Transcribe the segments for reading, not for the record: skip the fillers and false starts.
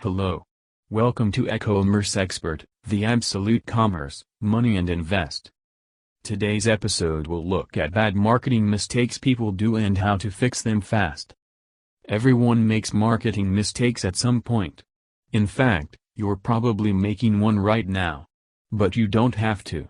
Hello. Welcome to E-commerce Expert, the absolute commerce, money and invest. Today's episode will look at bad marketing mistakes people do and how to fix them fast. Everyone makes marketing mistakes at some point. In fact, you're probably making one right now. But you don't have to.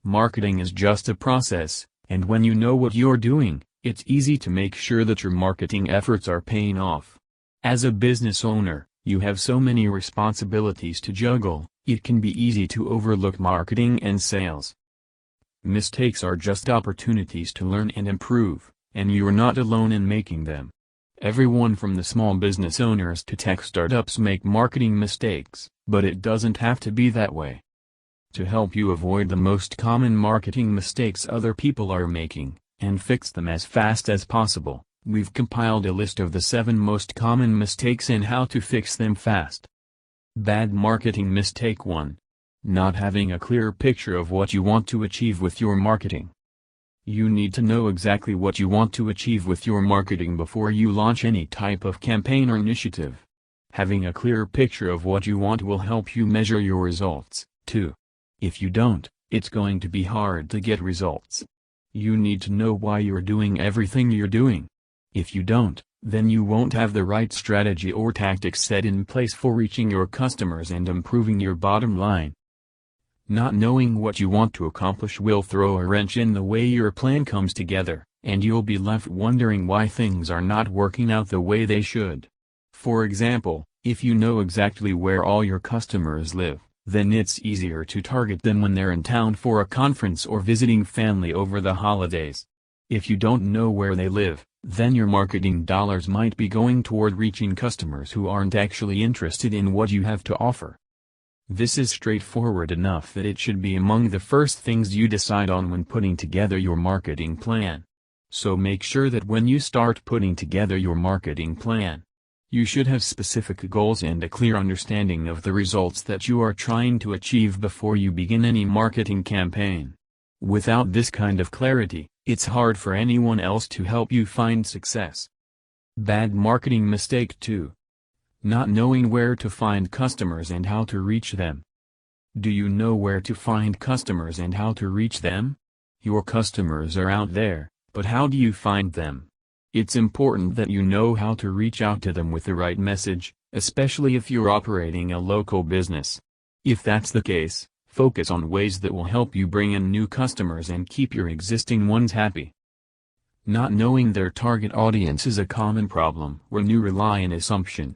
Marketing is just a process, and when you know what you're doing, it's easy to make sure that your marketing efforts are paying off. As a business owner, you have so many responsibilities to juggle, it can be easy to overlook marketing and sales. Mistakes are just opportunities to learn and improve, and you're not alone in making them. Everyone from the small business owners to tech startups make marketing mistakes, but it doesn't have to be that way. To help you avoid the most common marketing mistakes other people are making, and fix them as fast as possible, we've compiled a list of the 7 most common mistakes and how to fix them fast. Bad marketing mistake 1. Not having a clear picture of what you want to achieve with your marketing. You need to know exactly what you want to achieve with your marketing before you launch any type of campaign or initiative. Having a clear picture of what you want will help you measure your results, too. If you don't, it's going to be hard to get results. You need to know why you're doing everything you're doing. If you don't, then you won't have the right strategy or tactics set in place for reaching your customers and improving your bottom line. Not knowing what you want to accomplish will throw a wrench in the way your plan comes together, and you'll be left wondering why things are not working out the way they should. For example, if you know exactly where all your customers live, then it's easier to target them when they're in town for a conference or visiting family over the holidays. If you don't know where they live, then your marketing dollars might be going toward reaching customers who aren't actually interested in what you have to offer. This is straightforward enough that it should be among the first things you decide on when putting together your marketing plan. So make sure that when you start putting together your marketing plan, you should have specific goals and a clear understanding of the results that you are trying to achieve before you begin any marketing campaign. Without this kind of clarity, it's hard for anyone else to help you find success. Bad marketing mistake 2. Not knowing where to find customers and how to reach them. Do you know where to find customers and how to reach them? Your customers are out there, but how do you find them? It's important that you know how to reach out to them with the right message, especially if you're operating a local business. If that's the case, focus on ways that will help you bring in new customers and keep your existing ones happy. Not knowing their target audience is a common problem when you rely on assumption.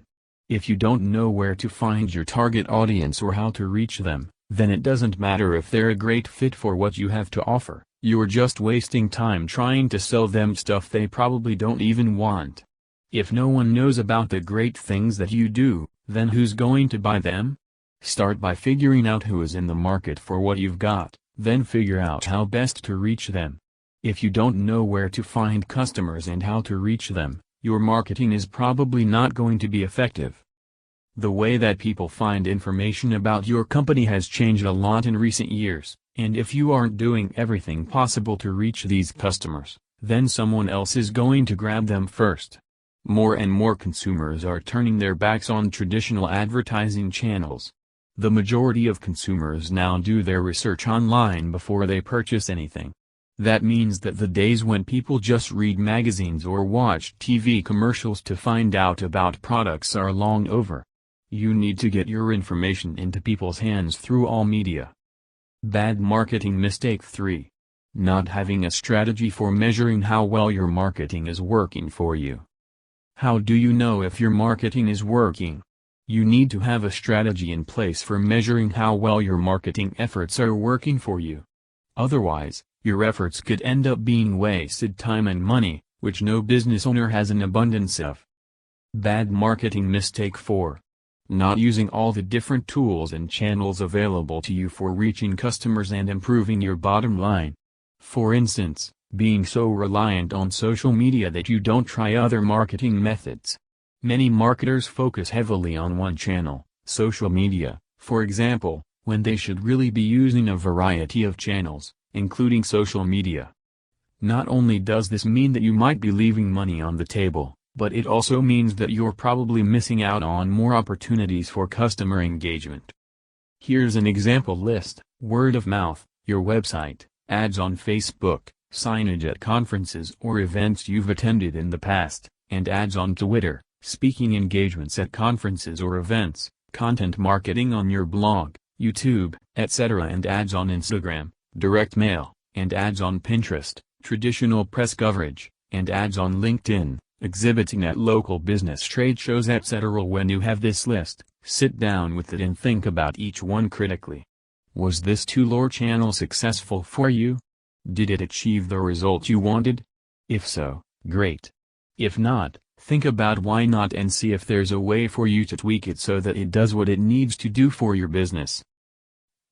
If you don't know where to find your target audience or how to reach them, then it doesn't matter if they're a great fit for what you have to offer. You're just wasting time trying to sell them stuff they probably don't even want. If no one knows about the great things that you do, then who's going to buy them? Start by figuring out who is in the market for what you've got, then figure out how best to reach them. If you don't know where to find customers and how to reach them, your marketing is probably not going to be effective. The way that people find information about your company has changed a lot in recent years, and if you aren't doing everything possible to reach these customers, then someone else is going to grab them first. More and more consumers are turning their backs on traditional advertising channels. The majority of consumers now do their research online before they purchase anything. That means that the days when people just read magazines or watch TV commercials to find out about products are long over. You need to get your information into people's hands through all media. Bad marketing mistake 3. Not having a strategy for measuring how well your marketing is working for you. How do you know if your marketing is working? You need to have a strategy in place for measuring how well your marketing efforts are working for you. Otherwise, your efforts could end up being wasted time and money, which no business owner has an abundance of. Bad marketing mistake 4. Not using all the different tools and channels available to you for reaching customers and improving your bottom line. For instance, being so reliant on social media that you don't try other marketing methods. Many marketers focus heavily on one channel, social media, for example, when they should really be using a variety of channels, including social media. Not only does this mean that you might be leaving money on the table, but it also means that you're probably missing out on more opportunities for customer engagement. Here's an example list: word of mouth, your website, ads on Facebook, signage at conferences or events you've attended in the past, and ads on Twitter, speaking engagements at conferences or events, content marketing on your blog, YouTube, etc., and ads on Instagram, direct mail, and ads on Pinterest, traditional press coverage, and ads on LinkedIn, exhibiting at local business trade shows, etc. When you have this list, sit down with it and think about each one critically. Was this tool or channel successful for you? Did it achieve the result you wanted? If so, great. If not, think about why not and see if there's a way for you to tweak it so that it does what it needs to do for your business.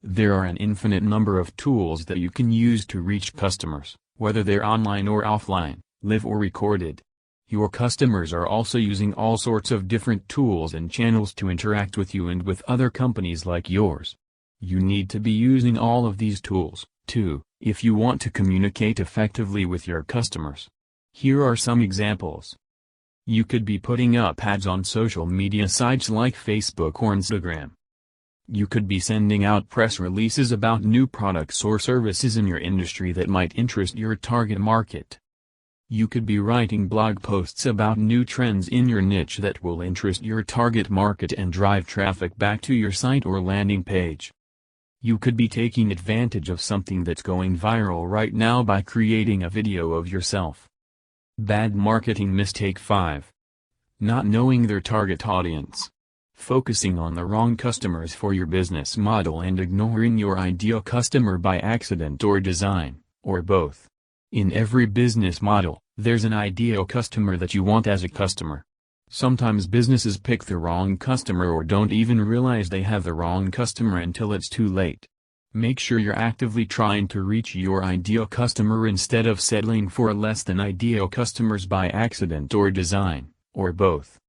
There are an infinite number of tools that you can use to reach customers, whether they're online or offline, live or recorded. Your customers are also using all sorts of different tools and channels to interact with you and with other companies like yours. You need to be using all of these tools, too, if you want to communicate effectively with your customers. Here are some examples. You could be putting up ads on social media sites like Facebook or Instagram. You could be sending out press releases about new products or services in your industry that might interest your target market. You could be writing blog posts about new trends in your niche that will interest your target market and drive traffic back to your site or landing page. You could be taking advantage of something that's going viral right now by creating a video of yourself. Bad marketing mistake 5. Not knowing their target audience. Focusing on the wrong customers for your business model and ignoring your ideal customer by accident or design, or both. In every business model, there's an ideal customer that you want as a customer. Sometimes businesses pick the wrong customer or don't even realize they have the wrong customer until it's too late. Make sure you're actively trying to reach your ideal customer instead of settling for less than ideal customers by accident or design, or both.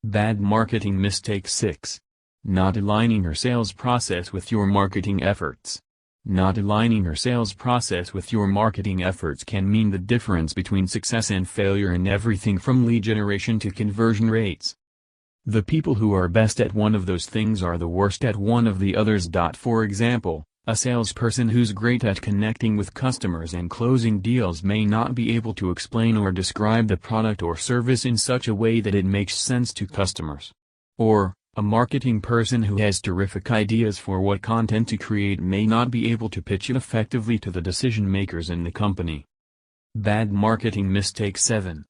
Bad marketing mistake 6. Not aligning your sales process with your marketing efforts. Not aligning your sales process with your marketing efforts can mean the difference between success and failure in everything from lead generation to conversion rates. The people who are best at one of those things are the worst at one of the others. For example, a salesperson who's great at connecting with customers and closing deals may not be able to explain or describe the product or service in such a way that it makes sense to customers. Or, a marketing person who has terrific ideas for what content to create may not be able to pitch it effectively to the decision makers in the company. Bad marketing mistake 7.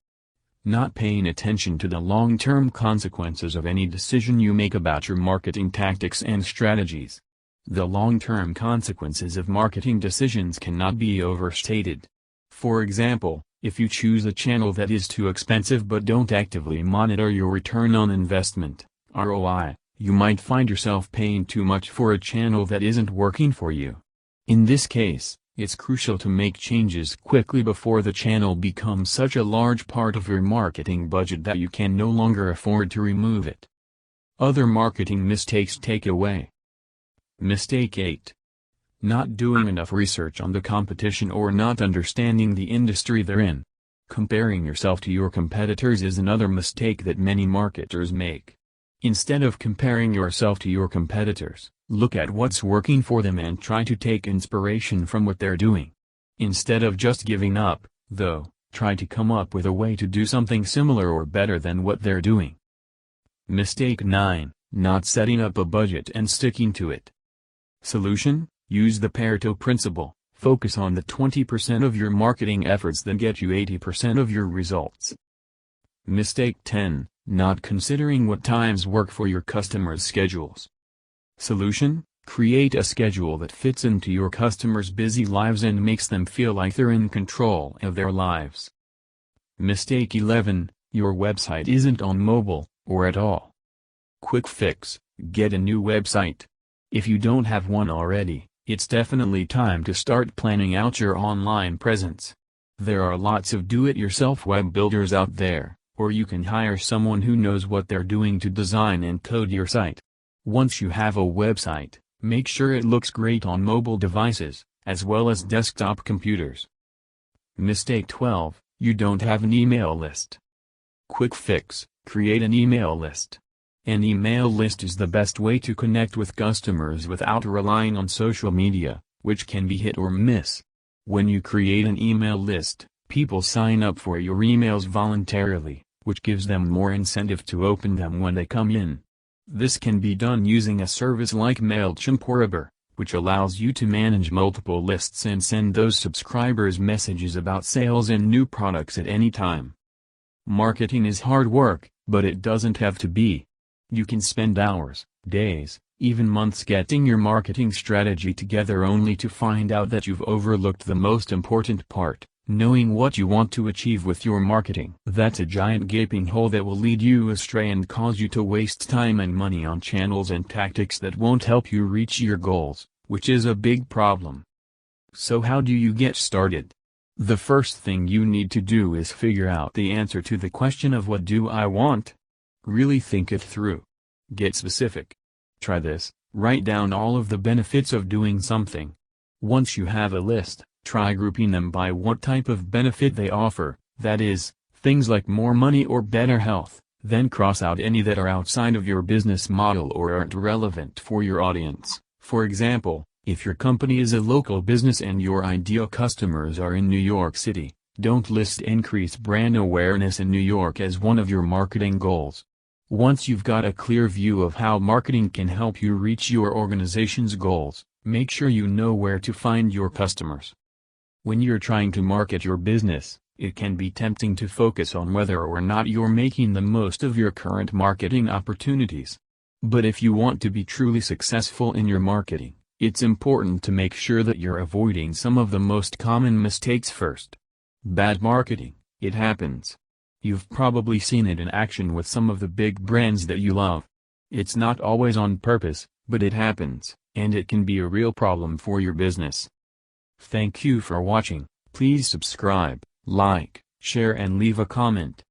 Not paying attention to the long-term consequences of any decision you make about your marketing tactics and strategies. The long-term consequences of marketing decisions cannot be overstated. For example, if you choose a channel that is too expensive but don't actively monitor your return on investment, ROI, you might find yourself paying too much for a channel that isn't working for you. In this case, it's crucial to make changes quickly before the channel becomes such a large part of your marketing budget that you can no longer afford to remove it. Other marketing mistakes takeaway. Mistake 8. Not doing enough research on the competition or not understanding the industry they're in. Comparing yourself to your competitors is another mistake that many marketers make. Instead of comparing yourself to your competitors, look at what's working for them and try to take inspiration from what they're doing. Instead of just giving up, though, try to come up with a way to do something similar or better than what they're doing. Mistake 9. Not setting up a budget and sticking to it. Solution: use the Pareto principle. Focus on the 20% of your marketing efforts that get you 80% of your results. Mistake 10. Not considering what times work for your customers' schedules. Solution: create a schedule that fits into your customers' busy lives and makes them feel like they're in control of their lives. Mistake 11. Your website isn't on mobile, or at all. Quick fix: get a new website. If you don't have one already, it's definitely time to start planning out your online presence. There are lots of do-it-yourself web builders out there, or you can hire someone who knows what they're doing to design and code your site. Once you have a website, make sure it looks great on mobile devices, as well as desktop computers. Mistake 12. You don't have an email list. Quick fix: create an email list. An email list is the best way to connect with customers without relying on social media, which can be hit or miss. When you create an email list, people sign up for your emails voluntarily, which gives them more incentive to open them when they come in. This can be done using a service like MailChimp or Uber, which allows you to manage multiple lists and send those subscribers messages about sales and new products at any time. Marketing is hard work, but it doesn't have to be. You can spend hours, days, even months getting your marketing strategy together only to find out that you've overlooked the most important part: knowing what you want to achieve with your marketing. That's a giant gaping hole that will lead you astray and cause you to waste time and money on channels and tactics that won't help you reach your goals, which is a big problem. So how do you get started? The first thing you need to do is figure out the answer to the question of what do I want? Really think it through. Get specific. Try this: write down all of the benefits of doing something. Once you have a list, try grouping them by what type of benefit they offer, that is, things like more money or better health. Then cross out any that are outside of your business model or aren't relevant for your audience. For example, if your company is a local business and your ideal customers are in New York City, don't list increase brand awareness in New York as one of your marketing goals. Once you've got a clear view of how marketing can help you reach your organization's goals, make sure you know where to find your customers. When you're trying to market your business, it can be tempting to focus on whether or not you're making the most of your current marketing opportunities. But if you want to be truly successful in your marketing, it's important to make sure that you're avoiding some of the most common mistakes first. Bad marketing: it happens. You've probably seen it in action with some of the big brands that you love. It's not always on purpose, but it happens, and it can be a real problem for your business. Thank you for watching. Please subscribe, like, share and leave a comment.